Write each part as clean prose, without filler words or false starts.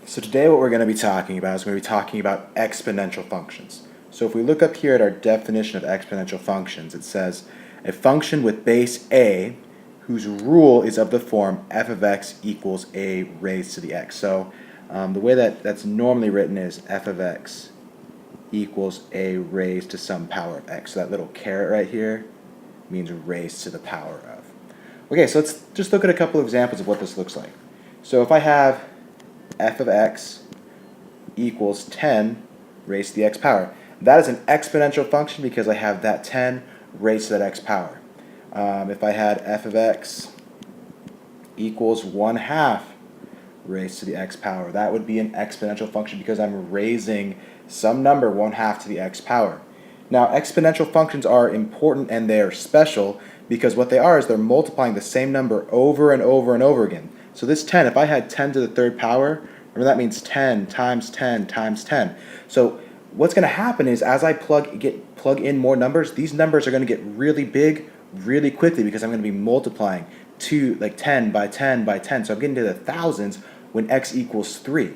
So today what we're going to be talking about is going to be talking about exponential functions. So if we look up here at our definition of exponential functions, it says a function with base a whose rule is of the form f of x equals a raised to the x. So the way that's normally written is f of x equals a raised to some power of x. So that little caret right here means raised to the power of. Okay, so let's just look at a couple of examples of what this looks like. So if I have f of x equals 10 raised to the x power. That is an exponential function because I have that 10 raised to that x power. If I had f of x equals 1/2 raised to the x power, that would be an exponential function because I'm raising some number 1/2 to the x power. Now, exponential functions are important and they're special because what they are is they're multiplying the same number over and over and over again. So this 10, if I had 10 to the third power, remember that means 10 times 10 times 10. So what's going to happen is as I plug in more numbers, these numbers are going to get really big really quickly because I'm going to be multiplying to like 10 by 10 by 10. So I'm getting to the thousands when x equals 3.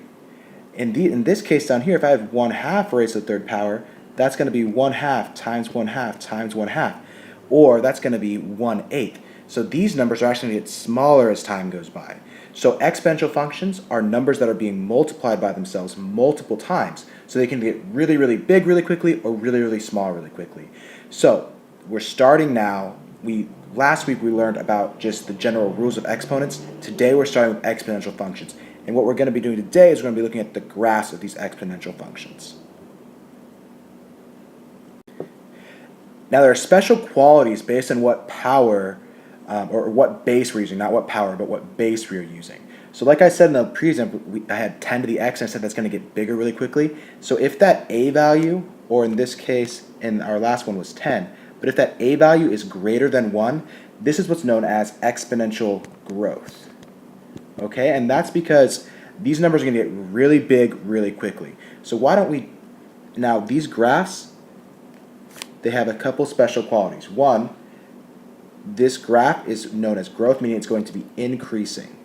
In this case down here, if I have 1/2 raised to the third power, that's going to be 1/2 times 1/2 times 1/2. Or that's going to be 1/8. So these numbers are actually going to get smaller as time goes by. So exponential functions are numbers that are being multiplied by themselves multiple times. So they can get really, really big really quickly or really, really small really quickly. So we're starting now. Last week we learned about just the general rules of exponents. Today we're starting with exponential functions. And what we're going to be doing today is we're going to be looking at the graphs of these exponential functions. Now there are special qualities based on what power or what base we're using, not what power, but what base we're using. So like I said in the previous example, I had 10 to the x, and I said that's going to get bigger really quickly. So if that a value, or in this case, in our last one was 10, but if that a value is greater than 1, this is what's known as exponential growth. Okay, and that's because these numbers are going to get really big really quickly. So why don't we, now these graphs, they have a couple special qualities. One, this graph is known as growth, meaning it's going to be increasing.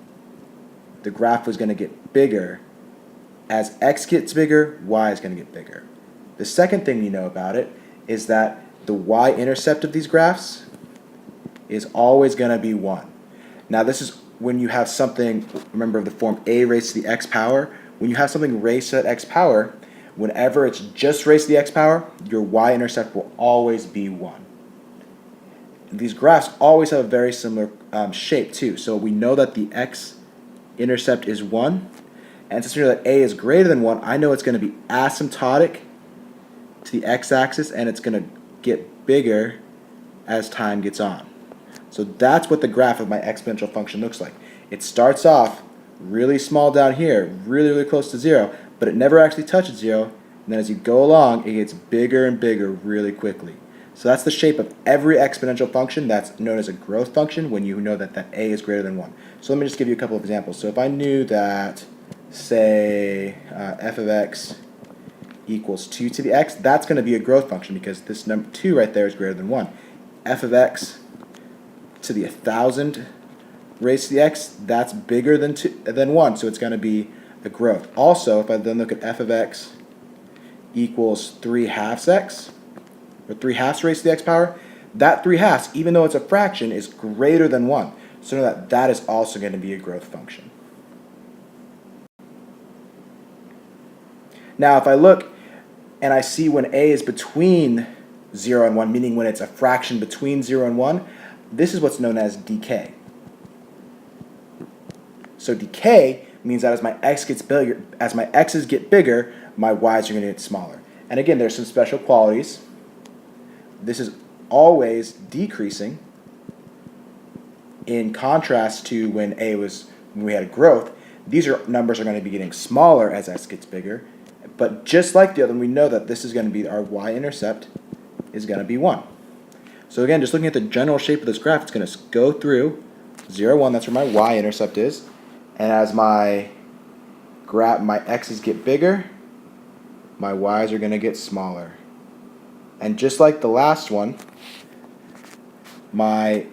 The graph is going to get bigger. As x gets bigger, y is going to get bigger. The second thing you know about it is that the y-intercept of these graphs is always going to be 1. Now this is when you have something, remember the form a raised to the x power, when you have something raised to that x power, whenever it's just raised to the x power, your y-intercept will always be 1. These graphs always have a very similar shape too. So we know that the x-intercept is 1. And since we know that a is greater than 1, I know it's going to be asymptotic to the x-axis and it's going to get bigger as time gets on. So that's what the graph of my exponential function looks like. It starts off really small down here, really, really close to 0, but it never actually touches 0. And then as you go along, it gets bigger and bigger really quickly. So that's the shape of every exponential function that's known as a growth function when you know that a is greater than 1. So let me just give you a couple of examples. So if I knew that, say, f of x equals 2 to the x, that's going to be a growth function because this number 2 right there is greater than 1. F of x to the 1,000 raised to the x, that's bigger than 1, so it's going to be a growth. Also, if I then look at f of x equals 3/2 x, or 3/2 raised to the x power, that 3/2, even though it's a fraction, is greater than 1. So know that that is also going to be a growth function. Now if I look and I see when a is between 0 and 1, meaning when it's a fraction between 0 and 1, this is what's known as decay. So decay means that as my x's get bigger, my y's are going to get smaller. And again, there's some special qualities. This is always decreasing in contrast to when we had a growth. These numbers are going to be getting smaller as x gets bigger. But just like the other one, we know that this is going to be our y-intercept is going to be 1. So again, just looking at the general shape of this graph, it's going to go through 0, 1, that's where my y-intercept is. And as my x's get bigger, my y's are going to get smaller. And just like the last one, my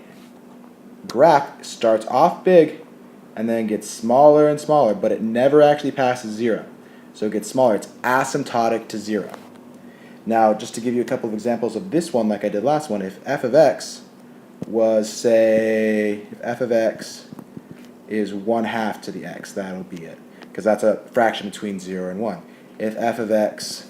graph starts off big and then gets smaller and smaller, but it never actually passes 0. So it gets smaller. It's asymptotic to 0. Now, just to give you a couple of examples of this one like I did last one, if f of x was, say, if f of x is 1/2 to the x, that'll be it, because that's a fraction between 0 and 1. If f of x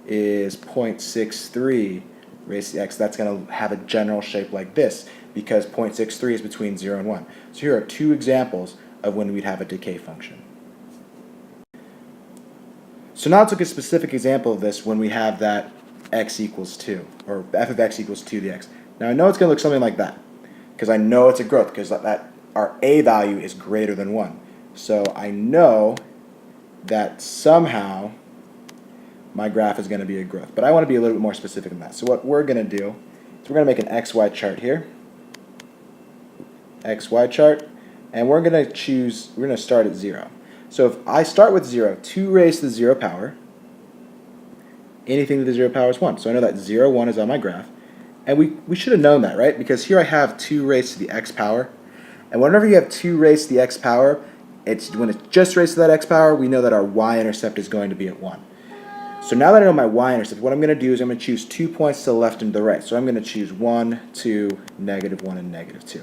is 0.63 raised to the x, that's going to have a general shape like this, because 0.63 is between 0 and 1. So here are two examples of when we'd have a decay function. So now let's look at a specific example of this when we have that x equals 2, or f of x equals 2 to the x. Now I know it's going to look something like that, because I know it's a growth, because our a value is greater than 1. So I know that somehow my graph is going to be a growth. But I want to be a little bit more specific than that. So what we're going to do is we're going to make an xy chart here. XY chart. And we're going to start at 0. So if I start with 0, 2 raised to the 0 power, anything to the 0 power is 1. So I know that 0, 1 is on my graph. And we should have known that, right? Because here I have 2 raised to the x power. And whenever you have 2 raised to the x power, when it's just raised to that x power, we know that our y-intercept is going to be at 1. So now that I know my y-intercept, what I'm going to do is I'm going to choose 2 points to the left and to the right. So I'm going to choose 1, 2, -1, and -2.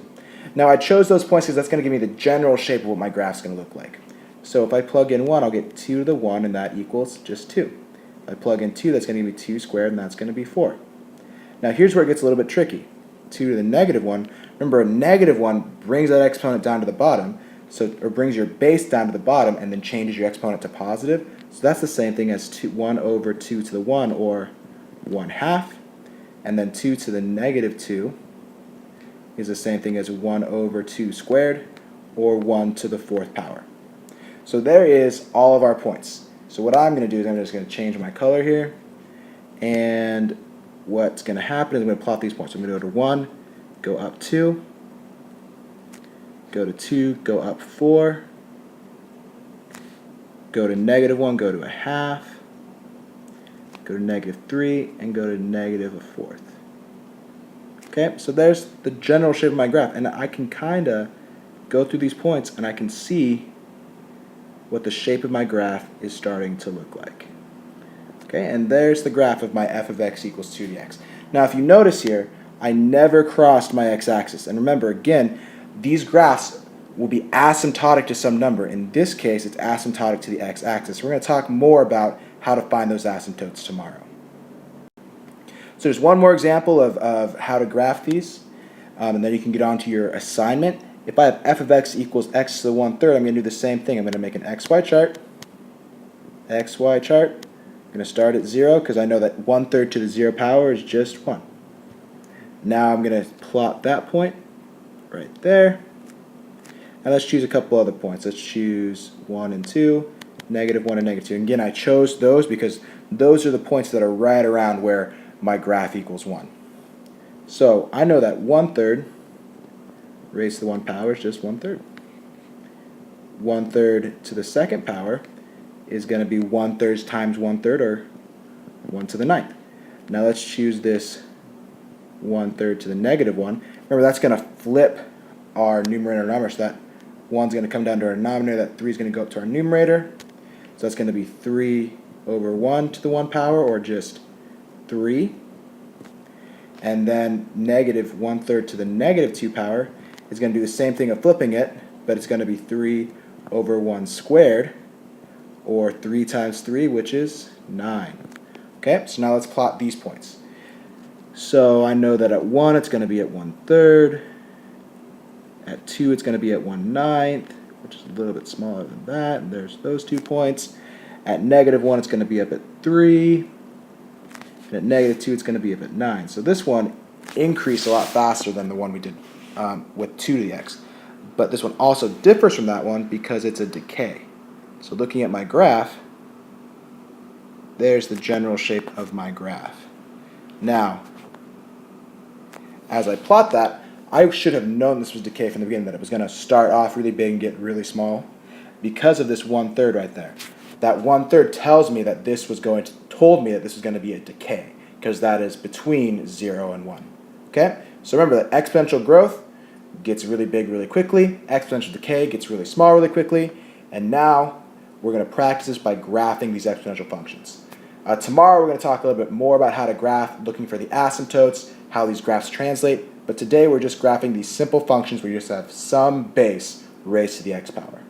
Now I chose those points because that's going to give me the general shape of what my graph's going to look like. So if I plug in 1, I'll get 2 to the 1, and that equals just 2. If I plug in 2, that's going to give me 2 squared, and that's going to be 4. Now here's where it gets a little bit tricky. 2 to the -1. Remember, a -1 brings that exponent down to the bottom, or brings your base down to the bottom, and then changes your exponent to positive. So that's the same thing as 1 over 2 to the 1, or 1/2. And then 2 to the -2 is the same thing as 1 over 2 squared, or 1 to the 4th power. So there is all of our points. So what I'm going to do is I'm just going to change my color here. And what's going to happen is I'm going to plot these points. So I'm going to go to 1, go up 2, go to 2, go up 4, go to -1, go to 1/2, go to -3, and go to -1/4. Okay, so there's the general shape of my graph, and I can kind of go through these points and I can see what the shape of my graph is starting to look like. Okay, and there's the graph of my f of x equals 2 to the x. Now if you notice here, I never crossed my x-axis. And remember, again, these graphs will be asymptotic to some number. In this case, it's asymptotic to the x-axis. We're going to talk more about how to find those asymptotes tomorrow. So there's one more example of how to graph these, and then you can get on to your assignment. If I have f of x equals x to the 1/3, I'm going to do the same thing. I'm going to make an xy chart. XY chart. I'm going to start at 0 because I know that 1/3 to the 0 power is just 1. Now I'm going to plot that point right there. And let's choose a couple other points. Let's choose 1 and 2, -1 and -2. And again, I chose those because those are the points that are right around where my graph equals 1. So I know that 1/3 raised to the 1 power is just 1/3. 1/3 to the 2nd power is going to be 1/3 times 1/3, or 1 to the 9th. Now let's choose this 1/3 to the -1. Remember, that's going to flip our numerator and denominator, so that 1's going to come down to our denominator, that 3 is going to go up to our numerator. So that's going to be 3 over 1 to the 1 power, or just 3. And then -1/3 to the -2 power is going to do the same thing of flipping it, but it's going to be 3 over 1 squared, or 3 times 3, which is 9. Okay, so now let's plot these points. So I know that at 1 it's going to be at 1/3. At 2 it's going to be at 1/9, which is a little bit smaller than that. And there's those 2 points. At -1 it's going to be up at 3. And at -2 it's going to be up at 9. So this one increased a lot faster than the one we did with 2 to the x. But this one also differs from that one because it's a decay. So looking at my graph, there's the general shape of my graph. Now, as I plot that, I should have known this was decay from the beginning, that it was going to start off really big and get really small because of this 1/3 right there. That 1/3 tells me that told me that this was going to be a decay, because that is between 0 and 1. Okay? So remember that exponential growth gets really big really quickly. Exponential decay gets really small really quickly. And now we're going to practice this by graphing these exponential functions. Tomorrow we're going to talk a little bit more about how to graph, looking for the asymptotes, how these graphs translate. But today we're just graphing these simple functions where you just have some base raised to the x power.